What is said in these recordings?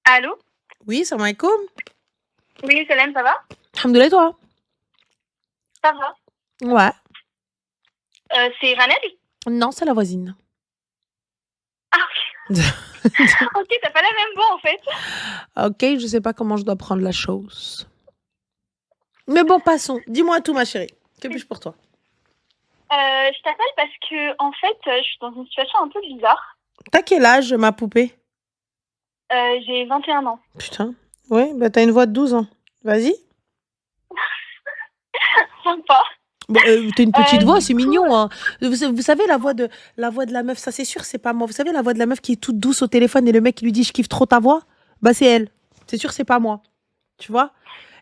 Allô? Oui, salam alaikum. Oui, Salem, ça va? Alhamdoulilah, toi? Ça va. Ouais. C'est Ranel? Non, c'est la voisine. Ah, ok. Ok, t'as pas la même voix en fait. Ok, je sais pas comment je dois prendre la chose. Mais bon, passons. Dis-moi tout, ma chérie. Que puis-je pour toi? Je t'appelle parce que en fait, je suis dans une situation un peu bizarre. T'as quel âge, ma poupée? J'ai 21 ans. Putain. Ouais, bah t'as une voix de 12 ans. Vas-y. Sympa. Bon, t'as une petite voix, Du c'est coup, mignon, hein. Vous savez, la voix de la meuf, ça c'est sûr, c'est pas moi. Vous savez, la voix de la meuf qui est toute douce au téléphone et le mec qui lui dit je kiffe trop ta voix? Bah, c'est elle. C'est sûr, c'est pas moi. Tu vois?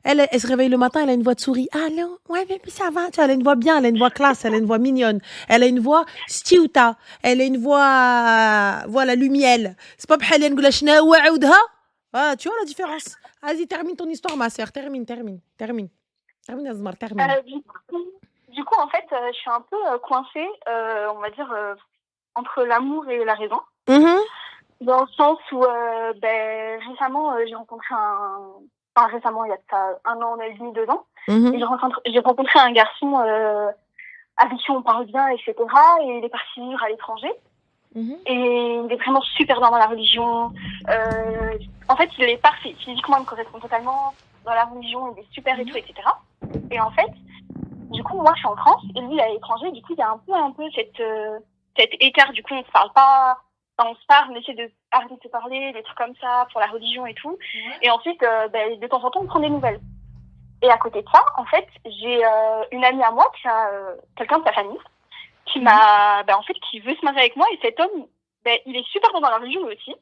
Elle se réveille le matin, elle a une voix de souris. Allô? Ouais, mais ça va. Tu vois, elle a une voix bien, elle a une voix classe, elle a une voix mignonne. Elle a une voix stiouta. Elle a une voix, voilà, lumielle. C'est pas bhal نقول لها شناهو عاودها. Voilà, tu vois la différence. Vas-y, termine ton histoire, ma sœur. Termine, termine, termine. Termine, Azmar, termine. euh, du du coup, en fait, je suis un peu coincée, on va dire, entre l'amour et la raison. Mhm, Dans le sens où, récemment, j'ai rencontré un... Enfin, récemment, il y a de ça 1 an et demi, 2 ans. Et mhm, j'ai rencontré un garçon avec qui on parle bien, etc. Et il est parti vivre à l'étranger. mhm, Et il est vraiment super dans la religion. En fait, il est parfait. Physiquement, il me correspond totalement. Dans la religion, il est super et tout, etc. Et en fait, du coup, moi, je suis en France et lui, il est à l'étranger. Du coup, il y a un peu cet écart. Du coup, on se parle pas. Enfin, on se parle, on essaie de arrêter de se parler, des trucs comme ça, pour la religion et tout. Ouais. Et ensuite, de temps en temps, on prend des nouvelles. Et à côté de ça, en fait, j'ai une amie à moi qui a quelqu'un de sa famille qui m'a, en fait, qui veut se marier avec moi. Et cet homme, il est super bon dans la religion lui aussi.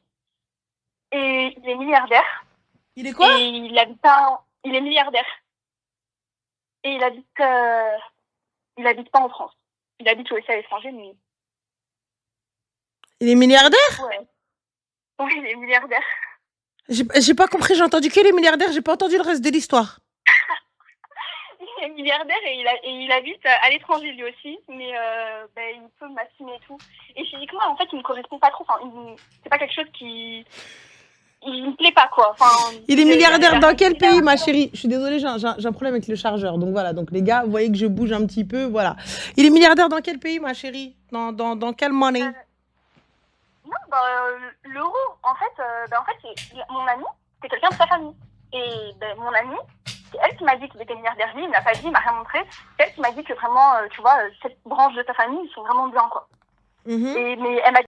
Et il est milliardaire. Il est quoi? Et il est milliardaire. Et il habite pas en France. Il habite aussi à l'étranger, mais. Il est milliardaire? Ouais. Oui, il est milliardaire. J'ai pas compris, j'ai entendu qu'il est milliardaire, j'ai pas entendu le reste de l'histoire. Il est milliardaire et il habite à l'étranger lui aussi, mais il peut m'assumer et tout. Et physiquement, en fait, il me correspond pas trop. Enfin, c'est pas quelque chose qui. Il me plaît pas, quoi. Enfin, Il est milliardaire dans quel il a pays, ma chérie? Je suis désolée, j'ai un problème avec le chargeur. Donc voilà, donc les gars, vous voyez que je bouge un petit peu, voilà. Il est milliardaire dans quel pays, ma chérie? Dans quel money? non, l'euro, en fait, mon ami, c'est quelqu'un de sa famille. Et mon ami, c'est elle qui m'a dit qu'il était milliardaire. Lui, il m'a pas dit, il m'a rien montré. C'est elle qui m'a dit que vraiment, tu vois, cette branche de ta famille, ils sont vraiment bien, quoi. Mhm. Mais elle m'a